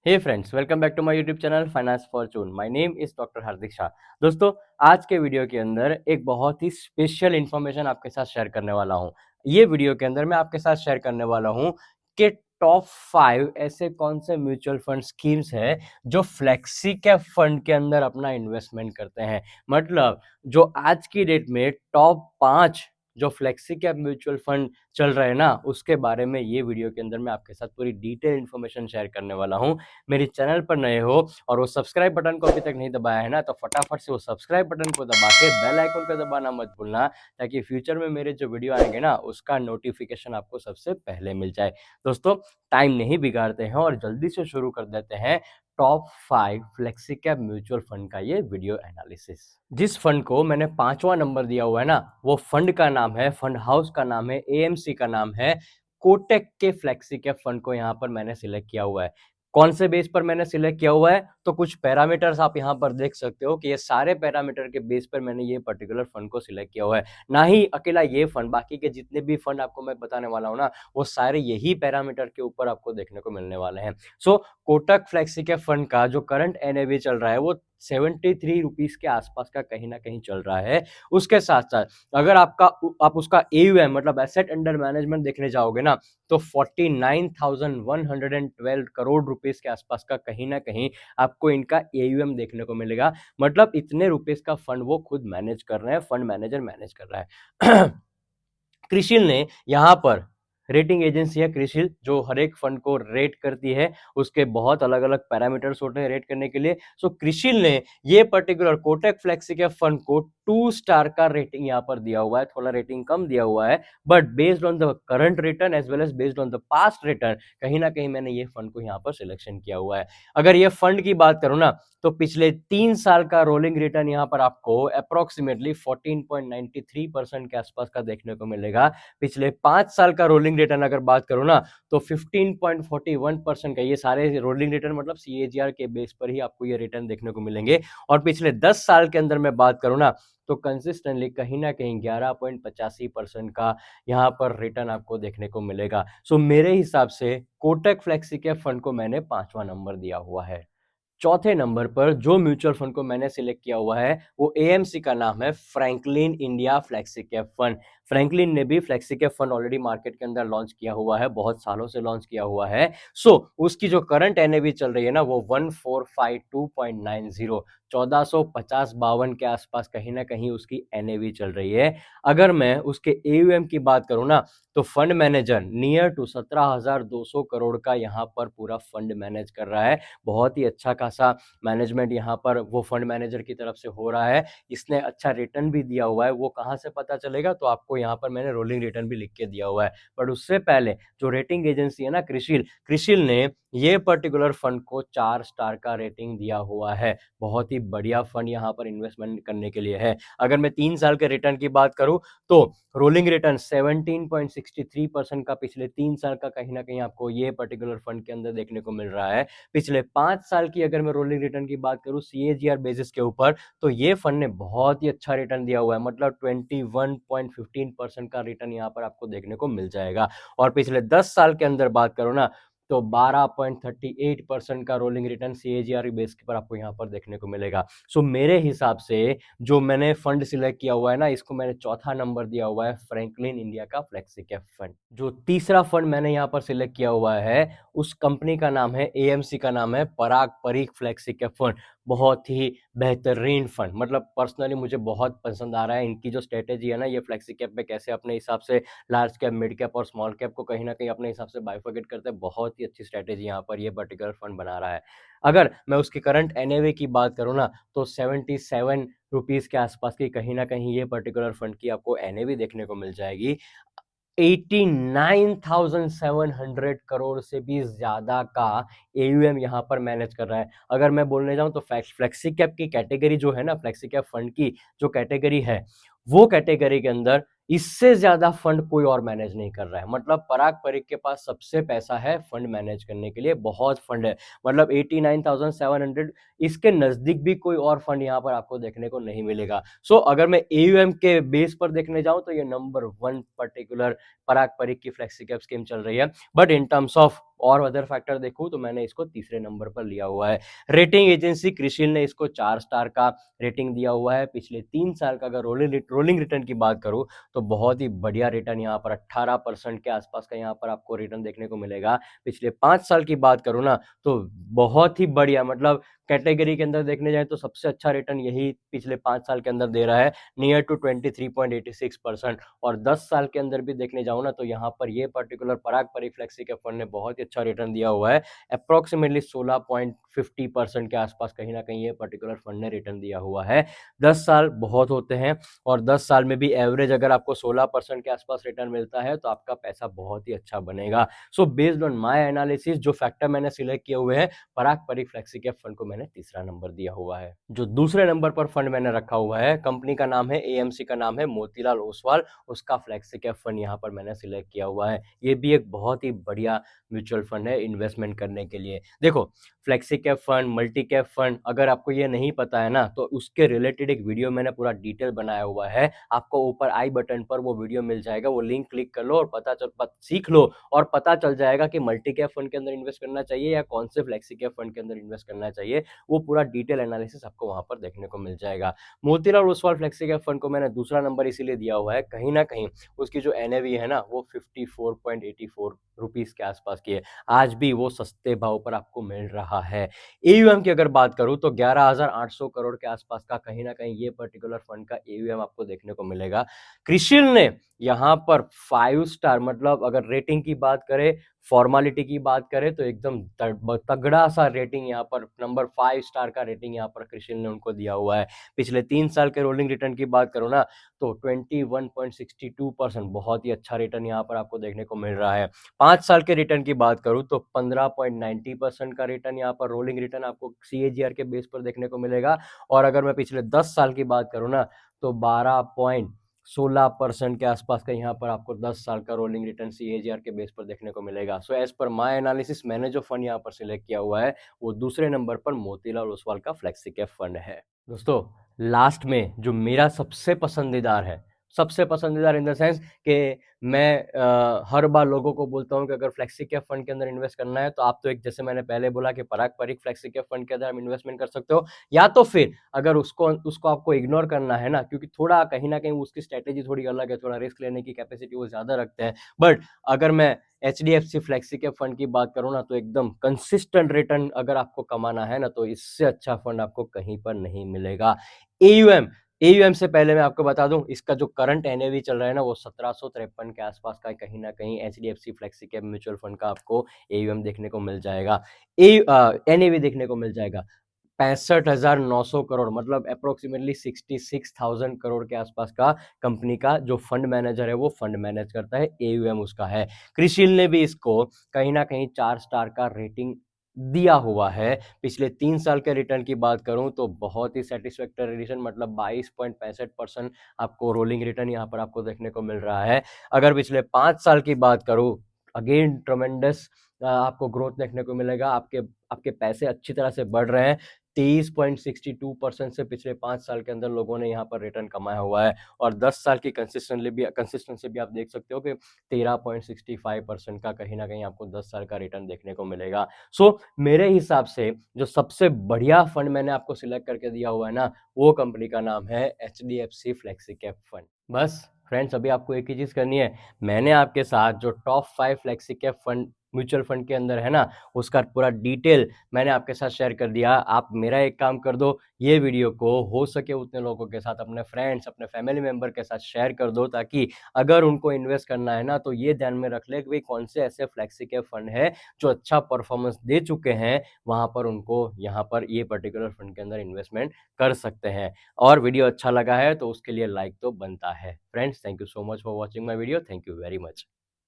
Hey friends, welcome back to my YouTube channel Finance Fortune. My name is doctor Hardik Shah. दोस्तों, आज के video के अंदर एक बहुत ही स्पेशल इन्फॉर्मेशन आपके साथ शेयर करने वाला हूं। ये वीडियो के अंदर मैं आपके साथ शेयर करने वाला हूं कि टॉप 5 ऐसे कौन से म्यूचुअल फंड स्कीम्स है जो फ्लेक्सी कैप फंड के अंदर अपना इन्वेस्टमेंट करते हैं। मतलब जो आज की डेट में टॉप 5 जो फ्लेक्सी कैप म्यूचुअल फंड चल रहे हैं ना, उसके बारे में ये वीडियो के अंदर मैं आपके साथ पूरी डिटेल इन्फॉर्मेशन शेयर करने वाला हूं। मेरे चैनल पर नए हो और वो सब्सक्राइब बटन को अभी तक नहीं दबाया है ना, तो फटाफट से वो सब्सक्राइब बटन को दबा के बेल आइकन को दबाना मत भूलना, ताकि फ्यूचर में मेरे जो वीडियो आएंगे ना, उसका नोटिफिकेशन आपको सबसे पहले मिल जाए। दोस्तों, टाइम नहीं बिगाड़ते हैं और जल्दी से शुरू कर देते हैं top 5 flexi cap mutual fund का ये वीडियो एनालिसिस। जिस फंड को मैंने 5वां नंबर दिया हुआ है ना, वो फंड का नाम है, फंड हाउस का नाम है, एएमसी का नाम है, कोटक के फ्लेक्सी कैप फंड को यहाँ पर मैंने सिलेक्ट किया हुआ है। कौन से बेस पर मैंने सिलेक्ट किया हुआ है, तो कुछ पैरामीटर्स आप यहाँ पर देख सकते हो कि ये सारे पैरामीटर के बेस पर मैंने ये पर्टिकुलर फंड को सिलेक्ट किया हुआ है। ना ही अकेला ये फंड, बाकी के जितने भी फंड आपको मैं बताने वाला हूँ ना, वो सारे यही पैरामीटर के ऊपर आपको देखने को मिलने वाले हैं। सो कोटक फ्लेक्सी कैप फंड का जो करंट एनएवी चल रहा है वो 73 रुपीज के आसपास का कहीं ना कहीं चल रहा है। उसके साथ साथ अगर आप उसका एयूएम मतलब एसेट अंडर मैनेजमेंट देखने जाओगे ना, तो 49,112 करोड़ रुपीस के आसपास का कहीं ना कहीं आपको इनका एयूएम देखने को मिलेगा। मतलब इतने रुपीस का फंड वो खुद मैनेज कर रहे हैं, फंड मैनेजर मैनेज कर रहा है। क्रिशिल ने यहाँ पर, रेटिंग एजेंसी है क्रिशिल, जो हर एक फंड को रेट करती है, उसके बहुत अलग अलग पैरामीटर्स होते हैं रेट करने के लिए। सो क्रिशिल ने ये पर्टिकुलर कोटक फ्लेक्सी के फंड को 2 स्टार का रेटिंग यहाँ पर दिया हुआ है, थोड़ा रेटिंग कम दिया हुआ है, but based on the current return as well as based on the past return, कहीं ना कहीं मैंने ये फंड को यहाँ पर सिलेक्शन किया हुआ है। अगर ये फंड की बात करूं ना, तो पिछले 3 साल का रोलिंग रिटर्न यहाँ पर आपको अप्रोक्सीमेटली 14.93% के आसपास का देखने को मिलेगा। पिछले 5 साल का रोलिंग रिटर्न अगर बात करूं ना, तो 15.41% का, ये सारे रोलिंग रिटर्न मतलब सीएजीआर के बेस पर ही आपको ये रिटर्न देखने को मिलेंगे। और पिछले 10 साल के अंदर मैं बात करूं ना, तो कंसिस्टेंटली कहीं ना कहीं 11.85% का यहाँ पर रिटर्न आपको देखने को मिलेगा। सो मेरे हिसाब से कोटक फ्लेक्सी के फंड को मैंने 5वां नंबर दिया हुआ है। चौथे नंबर पर जो म्यूचुअल फंड को मैंने सिलेक्ट किया हुआ है, वो एएमसी का नाम है, Franklin India flexi cap fund. Franklin ने भी flexi cap fund already market के अंदर लॉन्च किया हुआ है, बहुत सालों से लॉन्च किया हुआ है। सो उसकी जो करंट एनएवी चल रही है ना, वो 1452.90, 1450-52 के आसपास कहीं ना कहीं उसकी एनएवी चल रही है। अगर मैं उसके एयूएम की बात करूं ना, तो fund manager near to 17,200 crore का यहाँ पर पूरा फंड मैनेज कर रहा है। बहुत ही अच्छा खासा मैनेजमेंट यहाँ पर वो फंड मैनेजर की तरफ से हो रहा है। इसने अच्छा रिटर्न भी दिया हुआ है, वो कहाँ से पता चलेगा, तो आपको यहाँ पर मैंने रोलिंग रिटर्न भी लिख के दिया हुआ है। बट उससे पहले जो रेटिंग एजेंसी है ना क्रिशिल, क्रिशिल ने ये पर्टिकुलर फंड को 4 स्टार का रेटिंग दिया हुआ है। बहुत ही बढ़िया फंड यहाँ पर इन्वेस्टमेंट करने के लिए है। अगर मैं 3 साल के रिटर्न की बात करूं, तो रोलिंग रिटर्न 17.63% का पिछले 3 साल का कहीं ना कहीं आपको ये पर्टिकुलर फंड के अंदर देखने को मिल रहा है। पिछले 5 साल की अगर मैं रोलिंग रिटर्न की बात करूं सीएजीआर बेसिस के ऊपर, तो ये फंड ने बहुत ही अच्छा रिटर्न दिया हुआ है। मतलब 21.15% का रिटर्न यहाँ पर आपको देखने को मिल जाएगा। और पिछले 10 साल के अंदर बात करो ना, तो 12.38% का रोलिंग रिटर्न सीएजीआर बेस पर आपको यहाँ पर देखने को मिलेगा। सो मेरे हिसाब से जो मैंने फंड सिलेक्ट किया हुआ है ना, इसको मैंने चौथा नंबर दिया हुआ है, फ्रैंकलिन इंडिया का फ्लेक्सी कैप फंड। जो तीसरा फंड मैंने यहाँ पर सिलेक्ट किया हुआ है, उस कंपनी का नाम है, एएमसी का नाम है, पराग परीख फ्लेक्सी कैप फंड। बहुत ही बेहतरीन फंड, मतलब पर्सनली मुझे बहुत पसंद आ रहा है। इनकी जो स्ट्रेटेजी है ना, ये फ्लेक्सी कैप में कैसे अपने हिसाब से लार्ज कैप, मिड कैप और स्मॉल कैप को कहीं ना कहीं अपने हिसाब से बाइफरकेट करते हैं। बहुत ही अच्छी स्ट्रेटेजी यहाँ पर ये पर्टिकुलर फंड बना रहा है। अगर मैं उसकी करंट एनएवी की बात करूँ ना, तो 77 रुपीज के आसपास की कहीं ना कहीं ये पर्टिकुलर फंड की आपको एनएवी देखने को मिल जाएगी। 89,700 करोड़ से भी ज्यादा का एयूएम यहाँ पर मैनेज कर रहा है। अगर मैं बोलने जाऊं तो फ्लेक्सी कैप की कैटेगरी जो है ना, फ्लेक्सी कैप फंड की जो कैटेगरी है, वो कैटेगरी के अंदर इससे ज्यादा फंड कोई और मैनेज नहीं कर रहा है। मतलब पराग परीख के पास सबसे पैसा है फंड मैनेज करने के लिए, बहुत फंड है। मतलब 89,700, इसके नजदीक भी कोई और फंड यहाँ पर आपको देखने को नहीं मिलेगा। सो अगर मैं एयूएम के बेस पर देखने जाऊं, तो ये नंबर 1 पर्टिकुलर पराग परीख की फ्लेक्सी कैप स्कीम चल रही है। बट इन टर्म्स ऑफ और अदर फैक्टर देखूं तो मैंने इसको तीसरे नंबर पर लिया हुआ है। रेटिंग एजेंसी क्रिसिल ने इसको 4 स्टार का रेटिंग दिया हुआ है। पिछले 3 साल का अगर रोलिंग रिटर्न की बात करूं तो बहुत ही बढ़िया रिटर्न यहाँ पर 18% के आसपास का यहाँ पर आपको रिटर्न देखने को मिलेगा। पिछले 5 साल की बात करूं ना तो बहुत ही बढ़िया, मतलब कैटेगरी के अंदर देखने जाए तो सबसे अच्छा रिटर्न यही पिछले 5 साल के अंदर दे रहा है, नियर टू 23.86%। और 10 साल के अंदर भी देखने जाऊं ना तो यहाँ पर ये पर्टिकुलर पराग परिफ्लेक्सी के फंड ने बहुत ही अच्छा रिटर्न दिया हुआ है। अप्रोक्सीमेटली 16.50% के आसपास कहीं ना कहीं ये पर्टिकुलर फंड ने रिटर्न दिया हुआ है। 10 साल बहुत होते हैं और 10 साल में भी एवरेज अगर आपको 16% के आसपास रिटर्न मिलता है तो आपका पैसा बहुत ही अच्छा बनेगा। So based on my analysis जो फैक्टर मैंने सिलेक्ट किए हुए हैं, पराग परिफ्लेक्सी के फंड को मैंने तीसरा नंबर दिया हुआ है। जो दूसरे नंबर पर फंड मैंने रखा हुआ है, कंपनी का नाम है एएमसी, का नाम है मोतीलाल ओसवाल, उसका फ्लेक्सी कैप फंड यहाँ पर मैंने सिलेक्ट किया हुआ है। ये भी एक बहुत ही बढ़िया म्यूचुअल फंड है इन्वेस्टमेंट करने के लिए। देखो flexi cap fund, multi cap fund, अगर आपको ये नहीं पता है ना तो उसके रिलेटेड एक वीडियो मैंने पूरा डिटेल बनाया हुआ है। आपको ऊपर आई बटन पर वो वीडियो मिल जाएगा, वो लिंक क्लिक कर लो और सीख लो और पता चल जाएगा कि मल्टी कैप फंड के अंदर इन्वेस्ट करना चाहिए या कौन से फ्लेक्सी कैप फंड के अंदर इन्वेस्ट करना चाहिए। वो पूरा डिटेल एनालिसिस आपको वहां पर देखने को मिल जाएगा। Motilal Oswal flexi cap fund को मैंने दूसरा नंबर इसीलिए दिया हुआ है, कहीं ना कहीं उसकी जो एनएवी है ना वो 54.84 रुपीज के आसपास की है। आज भी वो सस्ते भाव पर आपको मिल रहा है। एयूएम की अगर बात करूं तो 11,800 करोड़ के आसपास का कहीं ना कहीं ये पर्टिकुलर फंड का एयूएम आपको देखने को मिलेगा। क्रिसिल ने यहाँ पर 5 स्टार, मतलब अगर रेटिंग की बात करें, फॉर्मेलिटी की बात करें तो एकदम तगड़ा सा रेटिंग यहाँ पर, नंबर 5 स्टार का रेटिंग यहाँ पर क्रिसिल ने उनको दिया हुआ है। पिछले 3 साल के रोलिंग रिटर्न की बात करो ना तो 21.62%, बहुत ही अच्छा रिटर्न यहाँ पर आपको देखने को मिल रहा है। 5 साल के रिटर्न की बात करूं तो 15.90% का रिटर्न यहाँ पर रोलिंग रिटर्न आपको सीएजीआर के बेस पर देखने को मिलेगा। और अगर मैं पिछले 10 साल की बात करूं ना तो 12.16% के आसपास का यहाँ पर आपको 10 साल का रोलिंग रिटर्न सीएजीआर के बेस पर देखने को मिलेगा। So as per my analysis मैंने जो फंड यहाँ पर सिलेक्ट किया हुआ है वो दूसरे नंबर पर मोतीलाल ओसवाल का फ्लेक्सी कैप फंड है। दोस्तों लास्ट में जो मेरा सबसे पसंदीदार है, सबसे पसंदीदार इन द सेंस कि मैं हर बार लोगों को बोलता हूँ कि अगर फ्लेक्सी कैप फंड के अंदर इन्वेस्ट करना है तो आप तो एक, जैसे मैंने पहले बोला कि पराग परिक फ्लेक्सी कैप फंड के अंदर आप इन्वेस्टमेंट कर सकते हो, या तो फिर अगर उसको आपको इग्नोर करना है ना, क्योंकि थोड़ा कहीं ना कहीं उसकी स्ट्रेटेजी थोड़ी अलग है, थोड़ा रिस्क लेने की कैपेसिटी वो ज्यादा रखते हैं। बट अगर मैं HDFC फ्लेक्सी कैप फंड की बात करूँ ना तो एकदम कंसिस्टेंट रिटर्न अगर आपको कमाना है ना तो इससे अच्छा फंड आपको कहीं पर नहीं मिलेगा। एयूएम एयूएम से पहले मैं आपको बता दूं इसका जो करंट एनएवी चल रहा है ना वो 1753 के आसपास का कहीं ना कहीं HDFC flexi cap mutual fund का आपको एयूएम देखने को मिल जाएगा, एनएवी देखने को मिल जाएगा। 65,900 करोड़, मतलब अप्रोक्सीमेटली 66,000 करोड़ के आसपास का कंपनी का जो फंड मैनेजर है वो फंड मैनेज करता है, एयूएम उसका है। क्रिसिल ने भी इसको कहीं ना कहीं 4 स्टार का रेटिंग दिया हुआ है। पिछले 3 साल के रिटर्न की बात करूं तो बहुत ही सेटिस्फैक्टरी रिटर्न, मतलब 22.65% आपको रोलिंग रिटर्न यहाँ पर आपको देखने को मिल रहा है। अगर पिछले 5 साल की बात करूं, अगेन ट्रमेंडस आपको ग्रोथ देखने को मिलेगा, आपके आपके पैसे अच्छी तरह से बढ़ रहे हैं। 23.62% से पिछले 5 साल के अंदर लोगों ने यहाँ पर रिटर्न कमाया हुआ है। और 10 साल की कंसिस्टेंसी भी आप देख सकते हो कि 13.65% का कहीं ना कहीं आपको 10 साल का रिटर्न देखने को मिलेगा। सो मेरे हिसाब से जो सबसे बढ़िया फंड मैंने आपको सिलेक्ट करके दिया हुआ है ना वो कंपनी का नाम है HDFC फ्लेक्सी कैप फंड। बस फ्रेंड्स अभी आपको एक ही चीज करनी है, मैंने आपके साथ जो top 5 flexi cap fund mutual fund के अंदर है ना उसका पूरा डिटेल मैंने आपके साथ शेयर कर दिया। आप मेरा एक काम कर दो, ये वीडियो को हो सके उतने लोगों के साथ, अपने फ्रेंड्स, अपने फैमिली मेंबर के साथ शेयर कर दो, ताकि अगर उनको इन्वेस्ट करना है ना तो ये ध्यान में रख ले कि भाई कौन से ऐसे फ्लेक्सी कैप फंड है जो अच्छा परफॉर्मेंस दे चुके हैं, वहां पर उनको यहाँ पर ये पर्टिकुलर फंड के अंदर इन्वेस्टमेंट कर सकते हैं। और वीडियो अच्छा लगा है तो उसके लिए लाइक तो बनता है। Friends thank you so much for watching my video, thank you very much.